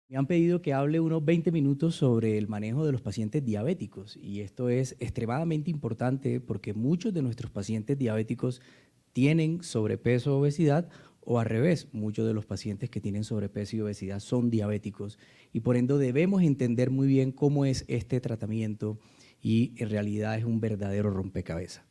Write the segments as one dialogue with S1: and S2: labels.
S1: Me han pedido que hable unos 20 minutos sobre el manejo de los pacientes diabéticos y esto es extremadamente importante porque muchos de nuestros pacientes diabéticos tienen sobrepeso o obesidad o al revés, muchos de los pacientes que tienen sobrepeso y obesidad son diabéticos y por ende debemos entender muy bien cómo es este tratamiento y en realidad es un verdadero rompecabezas.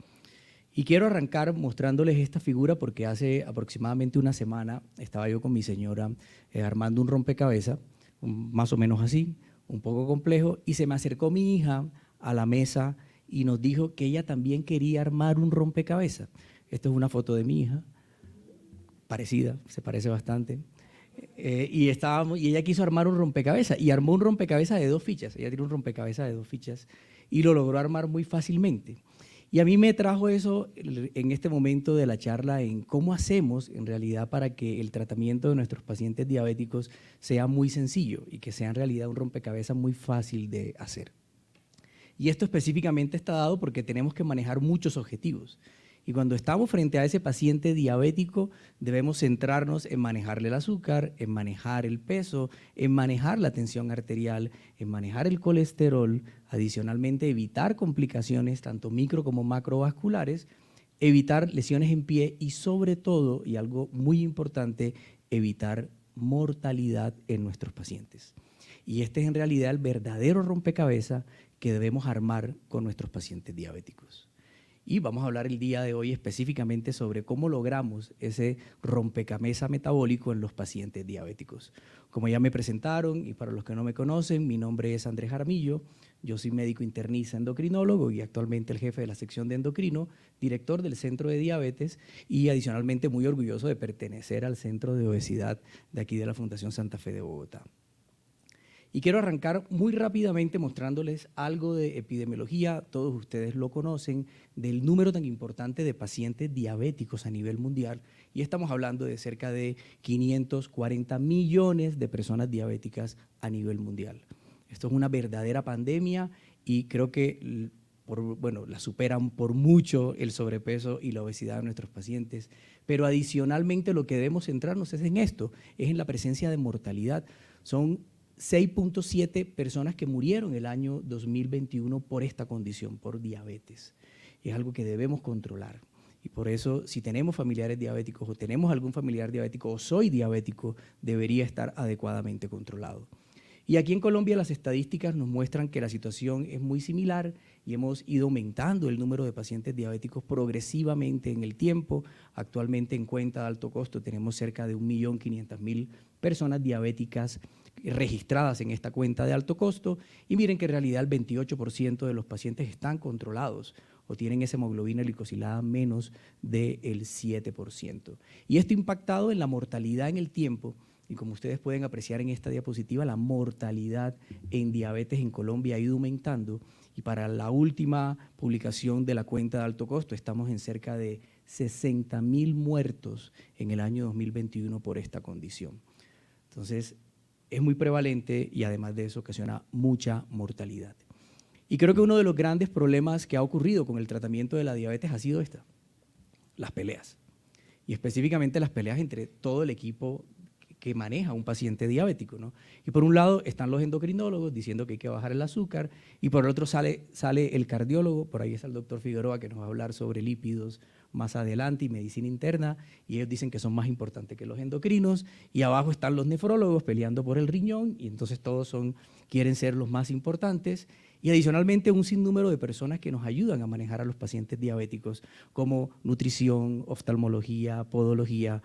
S1: Y quiero arrancar mostrándoles esta figura porque hace aproximadamente una semana estaba yo con mi señora armando un rompecabezas, más o menos así, un poco complejo, y se me acercó mi hija a la mesa y nos dijo que ella también quería armar un rompecabezas. Esta es una foto de mi hija, parecida, se parece bastante. Y ella quiso armar un rompecabezas y armó un rompecabezas de 2 fichas. Ella tiene un rompecabezas de 2 fichas y lo logró armar muy fácilmente. Y a mí me trajo eso en este momento de la charla en cómo hacemos en realidad para que el tratamiento de nuestros pacientes diabéticos sea muy sencillo y que sea en realidad un rompecabezas muy fácil de hacer. Y esto específicamente está dado porque tenemos que manejar muchos objetivos. Y cuando estamos frente a ese paciente diabético, debemos centrarnos en manejarle el azúcar, en manejar el peso, en manejar la tensión arterial, en manejar el colesterol, adicionalmente evitar complicaciones tanto micro como macrovasculares, evitar lesiones en pie y sobre todo, y algo muy importante, evitar mortalidad en nuestros pacientes. Y este es en realidad el verdadero rompecabezas que debemos armar con nuestros pacientes diabéticos. Y vamos a hablar el día de hoy específicamente sobre cómo logramos ese rompecabezas metabólico en los pacientes diabéticos. Como ya me presentaron y para los que no me conocen, mi nombre es Andrés Jaramillo, yo soy médico internista endocrinólogo y actualmente el jefe de la sección de endocrino, director del Centro de Diabetes y adicionalmente muy orgulloso de pertenecer al Centro de Obesidad de aquí de la Fundación Santa Fe de Bogotá. Y quiero arrancar muy rápidamente mostrándoles algo de epidemiología, todos ustedes lo conocen, del número tan importante de pacientes diabéticos a nivel mundial y estamos hablando de cerca de 540 millones de personas diabéticas a nivel mundial. Esto es una verdadera pandemia y creo que la superan por mucho el sobrepeso y la obesidad de nuestros pacientes, pero adicionalmente lo que debemos centrarnos es en esto, es en la presencia de mortalidad. Son 6.7 personas que murieron el año 2021 por esta condición, por diabetes. Es algo que debemos controlar. Y por eso, si tenemos familiares diabéticos o tenemos algún familiar diabético o soy diabético, debería estar adecuadamente controlado. Y aquí en Colombia las estadísticas nos muestran que la situación es muy similar y hemos ido aumentando el número de pacientes diabéticos progresivamente en el tiempo. Actualmente en Cuenca de Alto Costo tenemos cerca de 1.500.000 personas diabéticas registradas en esta cuenta de alto costo y miren que en realidad el 28% de los pacientes están controlados o tienen esa hemoglobina glicosilada menos del 7%. Y esto impactado en la mortalidad en el tiempo. Y como ustedes pueden apreciar en esta diapositiva, la mortalidad en diabetes en Colombia ha ido aumentando y para la última publicación de la cuenta de alto costo estamos en cerca de 60.000 muertos en el año 2021 por esta condición. Entonces, es muy prevalente y además de eso ocasiona mucha mortalidad. Y creo que uno de los grandes problemas que ha ocurrido con el tratamiento de la diabetes ha sido las peleas. Y específicamente las peleas entre todo el equipo que maneja un paciente diabético, ¿no? Y por un lado están los endocrinólogos diciendo que hay que bajar el azúcar y por el otro sale el cardiólogo, por ahí está el doctor Figueroa que nos va a hablar sobre lípidos más adelante y medicina interna y ellos dicen que son más importantes que los endocrinos y abajo están los nefrólogos peleando por el riñón y entonces todos quieren ser los más importantes y adicionalmente un sinnúmero de personas que nos ayudan a manejar a los pacientes diabéticos como nutrición, oftalmología, podología,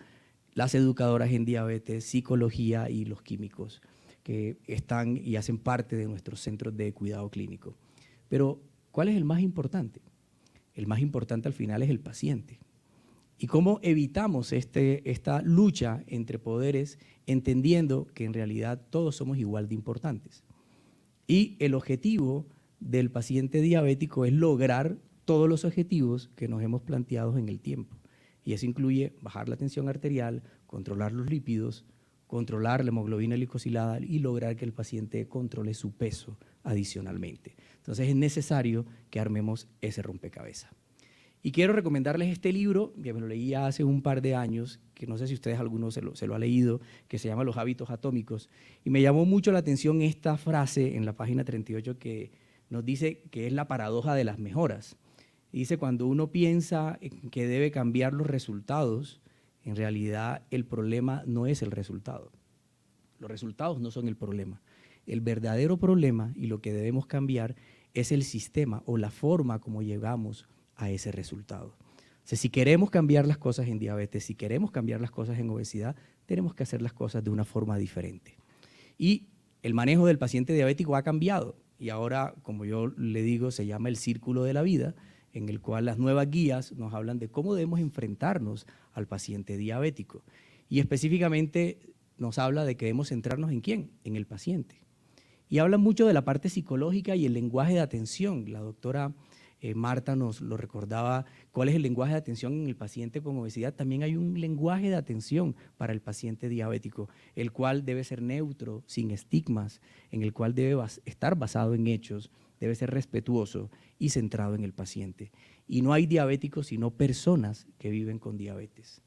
S1: las educadoras en diabetes, psicología y los químicos que están y hacen parte de nuestros centros de cuidado clínico. Pero, ¿cuál es el más importante? El más importante al final es el paciente. ¿Y cómo evitamos esta lucha entre poderes entendiendo que en realidad todos somos igual de importantes? Y el objetivo del paciente diabético es lograr todos los objetivos que nos hemos planteado en el tiempo. Y eso incluye bajar la tensión arterial, controlar los lípidos, controlar la hemoglobina glicosilada y lograr que el paciente controle su peso adicionalmente. Entonces es necesario que armemos ese rompecabezas. Y quiero recomendarles este libro, que me lo leí hace un par de años, que no sé si ustedes alguno se lo ha leído, que se llama Los hábitos atómicos. Y me llamó mucho la atención esta frase en la página 38 que nos dice que es la paradoja de las mejoras. Dice, cuando uno piensa que debe cambiar los resultados, en realidad el problema no es el resultado. Los resultados no son el problema. El verdadero problema y lo que debemos cambiar es el sistema o la forma como llegamos a ese resultado. O sea, si queremos cambiar las cosas en diabetes, si queremos cambiar las cosas en obesidad, tenemos que hacer las cosas de una forma diferente. Y el manejo del paciente diabético ha cambiado y ahora, como yo le digo, se llama el círculo de la vida, en el cual las nuevas guías nos hablan de cómo debemos enfrentarnos al paciente diabético. Y específicamente nos habla de que debemos centrarnos en ¿quién? En el paciente. Y habla mucho de la parte psicológica y el lenguaje de atención. La doctora Marta nos lo recordaba, cuál es el lenguaje de atención en el paciente con obesidad. También hay un lenguaje de atención para el paciente diabético, el cual debe ser neutro, sin estigmas, en el cual debe estar basado en hechos, debe ser respetuoso y centrado en el paciente. Y no hay diabéticos, sino personas que viven con diabetes.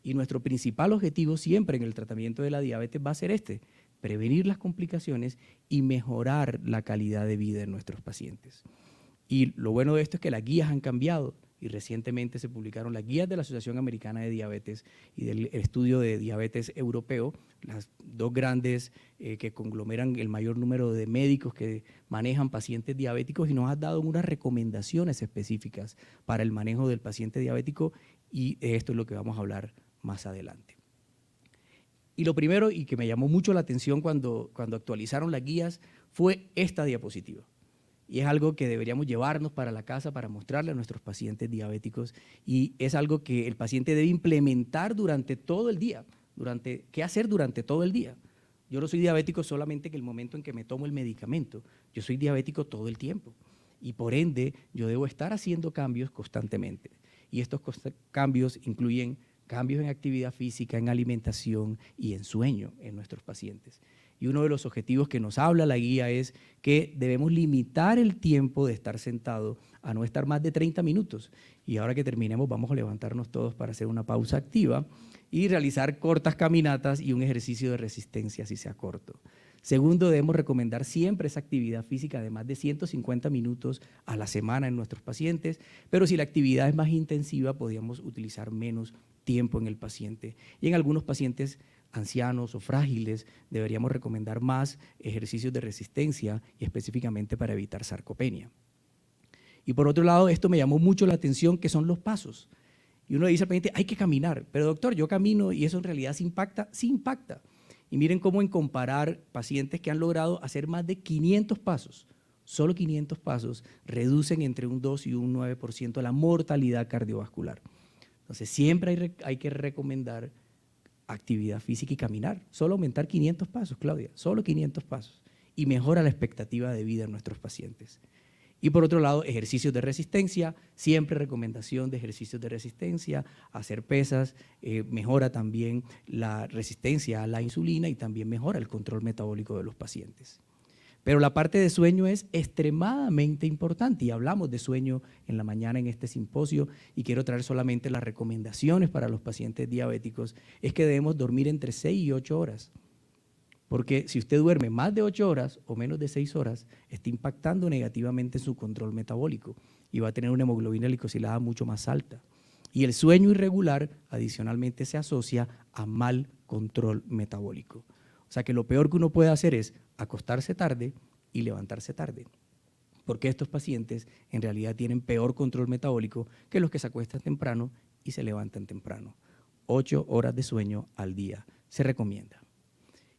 S1: Y nuestro principal objetivo siempre en el tratamiento de la diabetes va a ser prevenir las complicaciones y mejorar la calidad de vida de nuestros pacientes. Y lo bueno de esto es que las guías han cambiado y recientemente se publicaron las guías de la Asociación Americana de Diabetes y del estudio de diabetes europeo, las dos grandes que conglomeran el mayor número de médicos que manejan pacientes diabéticos y nos han dado unas recomendaciones específicas para el manejo del paciente diabético y esto es lo que vamos a hablar más adelante. Y lo primero, y que me llamó mucho la atención cuando actualizaron las guías, fue esta diapositiva. Y es algo que deberíamos llevarnos para la casa para mostrarle a nuestros pacientes diabéticos y es algo que el paciente debe implementar durante todo el día. ¿Qué hacer durante todo el día? Yo no soy diabético solamente en el momento en que me tomo el medicamento, yo soy diabético todo el tiempo y por ende yo debo estar haciendo cambios constantemente. Y estos cambios incluyen cambios en actividad física, en alimentación y en sueño en nuestros pacientes. Y uno de los objetivos que nos habla la guía es que debemos limitar el tiempo de estar sentado a no estar más de 30 minutos. Y ahora que terminemos vamos a levantarnos todos para hacer una pausa activa y realizar cortas caminatas y un ejercicio de resistencia si sea corto. Segundo, debemos recomendar siempre esa actividad física de más de 150 minutos a la semana en nuestros pacientes, pero si la actividad es más intensiva podríamos utilizar menos tiempo en el paciente. Y en algunos pacientes ancianos o frágiles deberíamos recomendar más ejercicios de resistencia y específicamente para evitar sarcopenia. Y por otro lado, esto me llamó mucho la atención, que son los pasos. Y uno le dice al paciente, hay que caminar, pero doctor, yo camino y eso en realidad sí impacta, sí impacta. Y miren cómo en comparar pacientes que han logrado hacer más de 500 pasos, solo 500 pasos, reducen entre un 2 y un 9% la mortalidad cardiovascular. Entonces siempre hay que recomendar actividad física y caminar, solo aumentar 500 pasos, Claudia, solo 500 pasos y mejora la expectativa de vida en nuestros pacientes. Y por otro lado, ejercicios de resistencia, siempre recomendación de ejercicios de resistencia, hacer pesas, mejora también la resistencia a la insulina y también mejora el control metabólico de los pacientes. Pero la parte de sueño es extremadamente importante y hablamos de sueño en la mañana en este simposio y quiero traer solamente las recomendaciones para los pacientes diabéticos, es que debemos dormir entre 6 y 8 horas. Porque si usted duerme más de 8 horas o menos de 6 horas, está impactando negativamente su control metabólico y va a tener una hemoglobina glicosilada mucho más alta. Y el sueño irregular adicionalmente se asocia a mal control metabólico. O sea que lo peor que uno puede hacer es acostarse tarde y levantarse tarde, porque estos pacientes en realidad tienen peor control metabólico que los que se acuestan temprano y se levantan temprano. 8 horas de sueño al día se recomienda.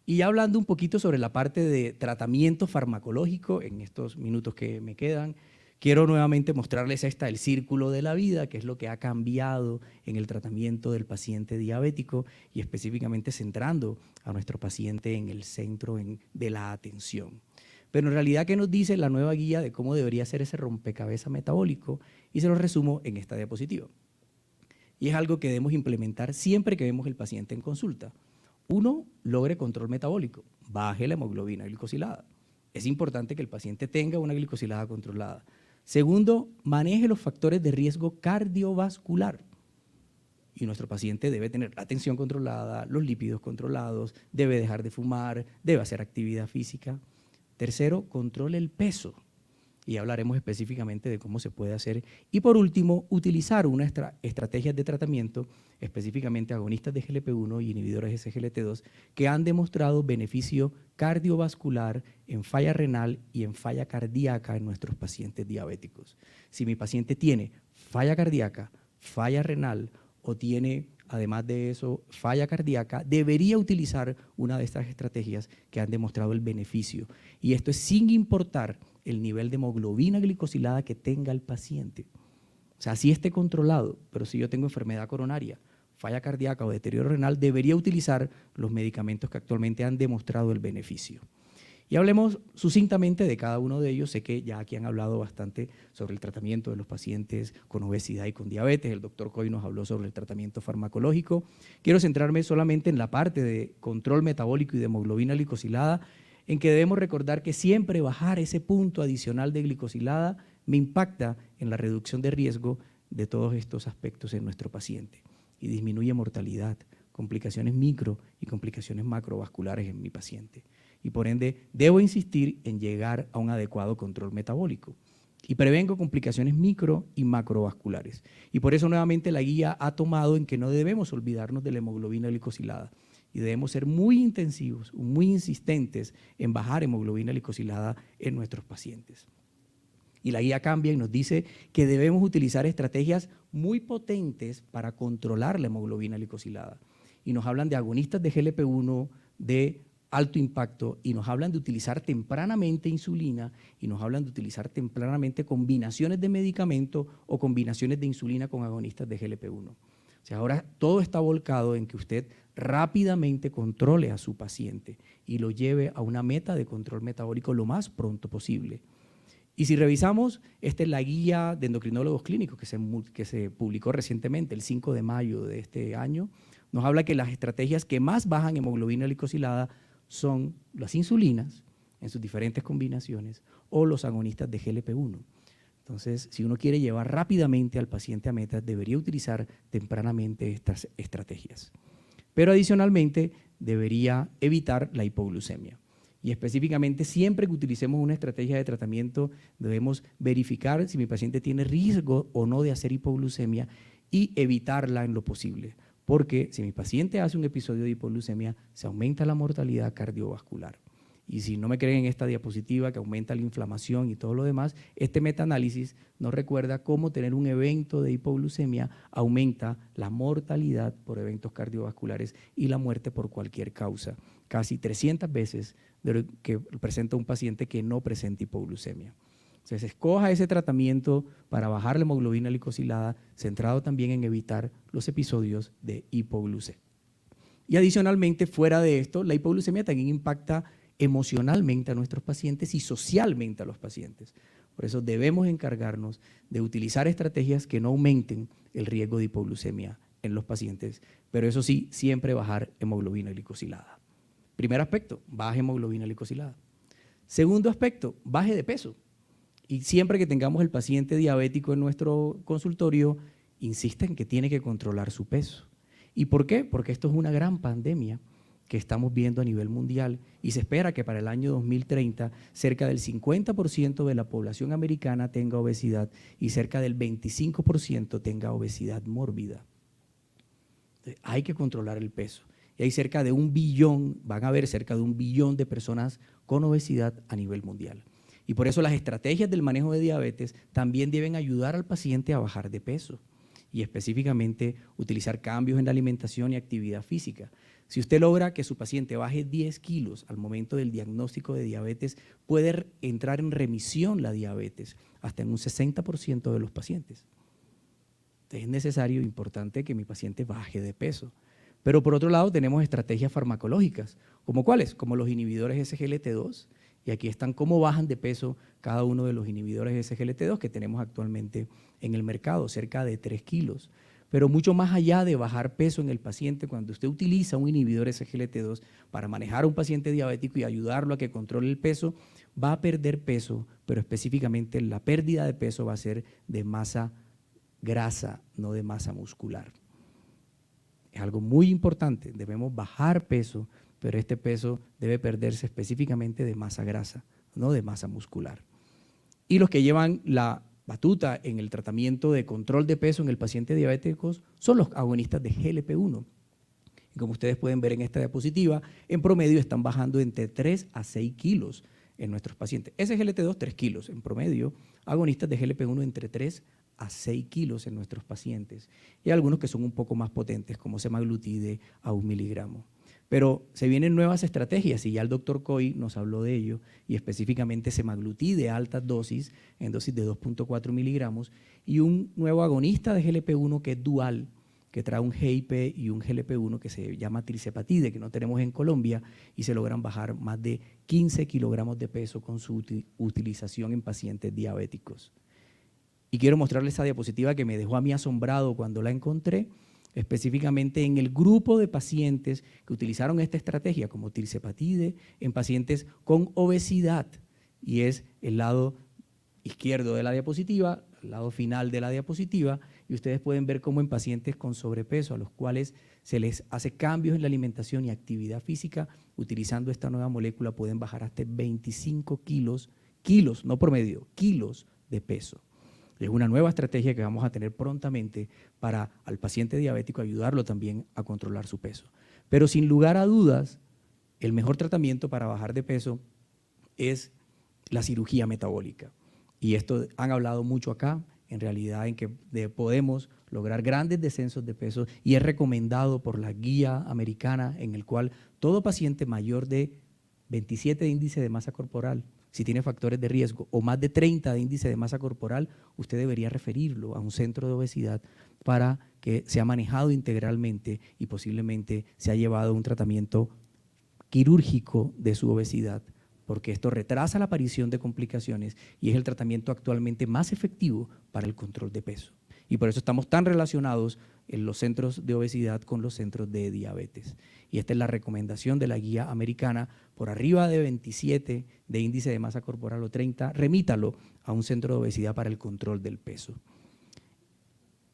S1: Y ya hablando un poquito sobre la parte de tratamiento farmacológico, en estos minutos que me quedan, quiero nuevamente mostrarles el círculo de la vida, que es lo que ha cambiado en el tratamiento del paciente diabético y específicamente centrando a nuestro paciente en el centro de la atención. Pero en realidad, ¿qué nos dice la nueva guía de cómo debería ser ese rompecabezas metabólico? Y se lo resumo en esta diapositiva. Y es algo que debemos implementar siempre que vemos el paciente en consulta. Uno, logre control metabólico, baje la hemoglobina glicosilada. Es importante que el paciente tenga una glicosilada controlada. Segundo, maneje los factores de riesgo cardiovascular. Y nuestro paciente debe tener la tensión controlada, los lípidos controlados, debe dejar de fumar, debe hacer actividad física. Tercero, controle el peso. Y hablaremos específicamente de cómo se puede hacer. Y por último, utilizar unas estrategias de tratamiento, específicamente agonistas de GLP-1 y inhibidores de SGLT2, que han demostrado beneficio cardiovascular en falla renal y en falla cardíaca en nuestros pacientes diabéticos. Si mi paciente tiene falla cardíaca, falla renal o tiene, además de eso, falla cardíaca, debería utilizar una de estas estrategias que han demostrado el beneficio. Y esto es sin importar el nivel de hemoglobina glicosilada que tenga el paciente. O sea, si esté controlado, pero si yo tengo enfermedad coronaria, falla cardíaca o deterioro renal, debería utilizar los medicamentos que actualmente han demostrado el beneficio. Y hablemos sucintamente de cada uno de ellos. Sé que ya aquí han hablado bastante sobre el tratamiento de los pacientes con obesidad y con diabetes. El doctor Coy nos habló sobre el tratamiento farmacológico. Quiero centrarme solamente en la parte de control metabólico y de hemoglobina glicosilada, en que debemos recordar que siempre bajar ese punto adicional de glicosilada me impacta en la reducción de riesgo de todos estos aspectos en nuestro paciente y disminuye mortalidad, complicaciones micro y complicaciones macrovasculares en mi paciente. Y por ende, debo insistir en llegar a un adecuado control metabólico. Y prevengo complicaciones micro y macrovasculares. Y por eso nuevamente la guía ha tomado en que no debemos olvidarnos de la hemoglobina glicosilada. Y debemos ser muy intensivos, muy insistentes en bajar hemoglobina glicosilada en nuestros pacientes. Y la guía cambia y nos dice que debemos utilizar estrategias muy potentes para controlar la hemoglobina glicosilada. Y nos hablan de agonistas de GLP-1, de alto impacto, y nos hablan de utilizar tempranamente insulina, y nos hablan de utilizar tempranamente combinaciones de medicamento o combinaciones de insulina con agonistas de GLP-1. O sea, ahora todo está volcado en que usted rápidamente controle a su paciente y lo lleve a una meta de control metabólico lo más pronto posible. Y si revisamos, esta es la guía de endocrinólogos clínicos que se publicó recientemente, el 5 de mayo de este año, nos habla que las estrategias que más bajan hemoglobina glicosilada son las insulinas en sus diferentes combinaciones o los agonistas de GLP-1. Entonces, si uno quiere llevar rápidamente al paciente a meta, debería utilizar tempranamente estas estrategias. Pero adicionalmente, debería evitar la hipoglucemia. Y específicamente, siempre que utilicemos una estrategia de tratamiento, debemos verificar si mi paciente tiene riesgo o no de hacer hipoglucemia y evitarla en lo posible. Porque si mi paciente hace un episodio de hipoglucemia, se aumenta la mortalidad cardiovascular. Y si no me creen en esta diapositiva que aumenta la inflamación y todo lo demás, este metaanálisis nos recuerda cómo tener un evento de hipoglucemia aumenta la mortalidad por eventos cardiovasculares y la muerte por cualquier causa, casi 300 veces de lo que presenta un paciente que no presenta hipoglucemia. Entonces, escoja ese tratamiento para bajar la hemoglobina glicosilada, centrado también en evitar los episodios de hipoglucemia. Y adicionalmente, fuera de esto, la hipoglucemia también impacta emocionalmente a nuestros pacientes y socialmente a los pacientes. Por eso debemos encargarnos de utilizar estrategias que no aumenten el riesgo de hipoglucemia en los pacientes, pero eso sí, siempre bajar hemoglobina glicosilada. Primer aspecto, baje hemoglobina glicosilada. Segundo aspecto, baje de peso. Y siempre que tengamos el paciente diabético en nuestro consultorio, insista en que tiene que controlar su peso. ¿Y por qué? Porque esto es una gran pandemia que estamos viendo a nivel mundial y se espera que para el año 2030 cerca del 50% de la población americana tenga obesidad y cerca del 25% tenga obesidad mórbida. Entonces, hay que controlar el peso. Y hay cerca de 1 billón, van a haber cerca de 1 billón de personas con obesidad a nivel mundial. Y por eso las estrategias del manejo de diabetes también deben ayudar al paciente a bajar de peso y específicamente utilizar cambios en la alimentación y actividad física. Si usted logra que su paciente baje 10 kilos al momento del diagnóstico de diabetes, puede entrar en remisión la diabetes hasta en un 60% de los pacientes. Entonces es necesario, importante, que mi paciente baje de peso. Pero por otro lado tenemos estrategias farmacológicas, ¿como cuáles? Como los inhibidores SGLT2, y aquí están cómo bajan de peso cada uno de los inhibidores SGLT2 que tenemos actualmente en el mercado, cerca de 3 kilos. Pero mucho más allá de bajar peso en el paciente, cuando usted utiliza un inhibidor SGLT2 para manejar a un paciente diabético y ayudarlo a que controle el peso, va a perder peso, pero específicamente la pérdida de peso va a ser de masa grasa, no de masa muscular. Es algo muy importante, debemos bajar peso, pero este peso debe perderse específicamente de masa grasa, no de masa muscular. Y los que llevan la batuta en el tratamiento de control de peso en el paciente diabético son los agonistas de GLP-1. Y como ustedes pueden ver en esta diapositiva, en promedio están bajando entre 3 a 6 kilos en nuestros pacientes. SGLT2, 3 kilos. En promedio, agonistas de GLP-1 entre 3 a 6 kilos en nuestros pacientes. Y hay algunos que son un poco más potentes, como semaglutide a 1 miligramo. Pero se vienen nuevas estrategias y ya el doctor Coy nos habló de ello, y específicamente semaglutide a altas dosis, en dosis de 2.4 miligramos, y un nuevo agonista de GLP-1 que es dual, que trae un GIP y un GLP-1 que se llama tirzepatide, que no tenemos en Colombia, y se logran bajar más de 15 kilogramos de peso con su utilización en pacientes diabéticos. Y quiero mostrarles esa diapositiva que me dejó a mí asombrado cuando la encontré, específicamente en el grupo de pacientes que utilizaron esta estrategia como tirzepatide en pacientes con obesidad, y es el lado izquierdo de la diapositiva, el lado final de la diapositiva, y ustedes pueden ver cómo en pacientes con sobrepeso a los cuales se les hace cambios en la alimentación y actividad física, utilizando esta nueva molécula pueden bajar hasta 25 kilos, no promedio, kilos de peso. Es una nueva estrategia que vamos a tener prontamente para al paciente diabético ayudarlo también a controlar su peso. Pero sin lugar a dudas, el mejor tratamiento para bajar de peso es la cirugía metabólica. Y esto han hablado mucho acá, en realidad en que podemos lograr grandes descensos de peso, y es recomendado por la guía americana en el cual todo paciente mayor de 27 de índice de masa corporal, si tiene factores de riesgo, o más de 30 de índice de masa corporal, usted debería referirlo a un centro de obesidad para que sea manejado integralmente y posiblemente sea llevado a un tratamiento quirúrgico de su obesidad, porque esto retrasa la aparición de complicaciones y es el tratamiento actualmente más efectivo para el control de peso. Y por eso estamos tan relacionados en los centros de obesidad con los centros de diabetes. Y esta es la recomendación de la guía americana: por arriba de 27 de índice de masa corporal o 30, remítalo a un centro de obesidad para el control del peso.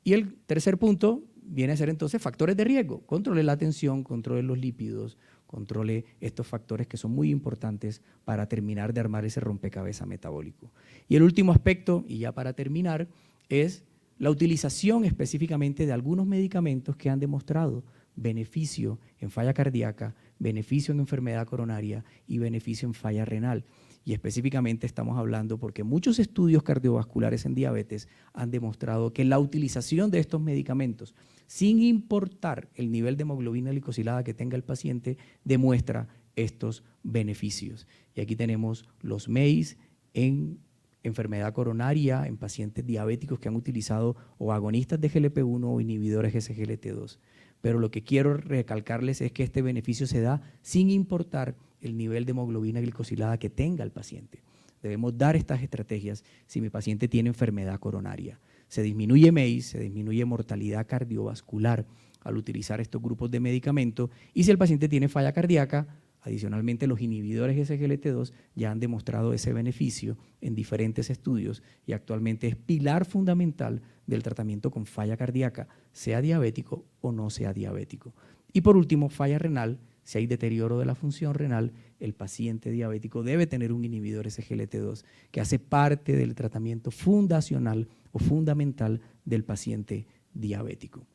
S1: Y el tercer punto viene a ser entonces factores de riesgo. Controle la tensión, controle los lípidos, controle estos factores que son muy importantes para terminar de armar ese rompecabezas metabólico. Y el último aspecto, y ya para terminar, es la utilización específicamente de algunos medicamentos que han demostrado beneficio en falla cardíaca, beneficio en enfermedad coronaria y beneficio en falla renal. Y específicamente estamos hablando porque muchos estudios cardiovasculares en diabetes han demostrado que la utilización de estos medicamentos, sin importar el nivel de hemoglobina glicosilada que tenga el paciente, demuestra estos beneficios. Y aquí tenemos los MACE en enfermedad coronaria, en pacientes diabéticos que han utilizado o agonistas de GLP-1 o inhibidores SGLT2. Pero lo que quiero recalcarles es que este beneficio se da sin importar el nivel de hemoglobina glicosilada que tenga el paciente. Debemos dar estas estrategias si mi paciente tiene enfermedad coronaria. Se disminuye MACE, se disminuye mortalidad cardiovascular al utilizar estos grupos de medicamentos, y si el paciente tiene falla cardíaca, adicionalmente los inhibidores SGLT2 ya han demostrado ese beneficio en diferentes estudios y actualmente es pilar fundamental del tratamiento con falla cardíaca, sea diabético o no sea diabético. Y por último, falla renal. Si hay deterioro de la función renal, el paciente diabético debe tener un inhibidor SGLT2 que hace parte del tratamiento fundacional o fundamental del paciente diabético.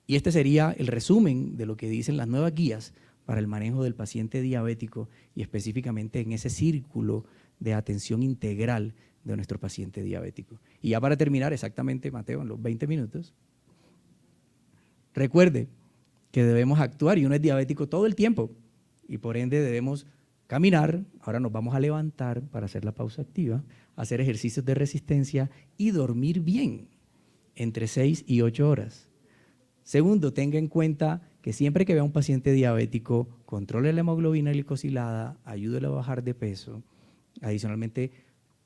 S1: Y este sería el resumen de lo que dicen las nuevas guías para el manejo del paciente diabético y específicamente en ese círculo de atención integral de nuestro paciente diabético. Y ya para terminar, exactamente, Mateo, en los 20 minutos, recuerde que debemos actuar, y uno es diabético todo el tiempo, y por ende debemos caminar. Ahora nos vamos a levantar para hacer la pausa activa, hacer ejercicios de resistencia y dormir bien, entre 6 y 8 horas. Segundo, tenga en cuenta que siempre que vea a un paciente diabético, controle la hemoglobina glicosilada, ayúdele a bajar de peso. Adicionalmente,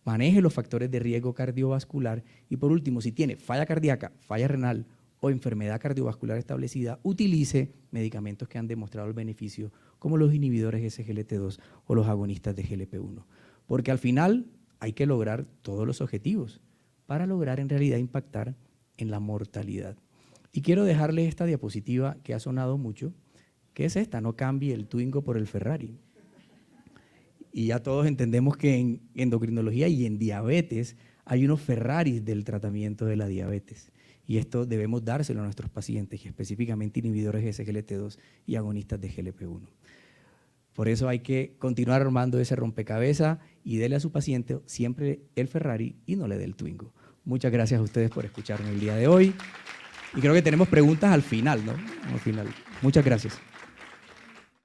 S1: maneje los factores de riesgo cardiovascular. Y por último, si tiene falla cardíaca, falla renal o enfermedad cardiovascular establecida utilice medicamentos que han demostrado el beneficio, como los inhibidores SGLT2 o los agonistas de GLP-1. Porque al final hay que lograr todos los objetivos para lograr en realidad impactar en la mortalidad. Y quiero dejarles esta diapositiva que ha sonado mucho, que es esta: no cambie el Twingo por el Ferrari. Y ya todos entendemos que en endocrinología y en diabetes hay unos Ferraris del tratamiento de la diabetes. Y esto debemos dárselo a nuestros pacientes, y específicamente inhibidores de SGLT2 y agonistas de GLP-1. Por eso hay que continuar armando ese rompecabezas y dele a su paciente siempre el Ferrari y no le dé el Twingo. Muchas gracias a ustedes por escucharme el día de hoy. Y creo que tenemos preguntas al final, ¿no? Al final. Muchas gracias.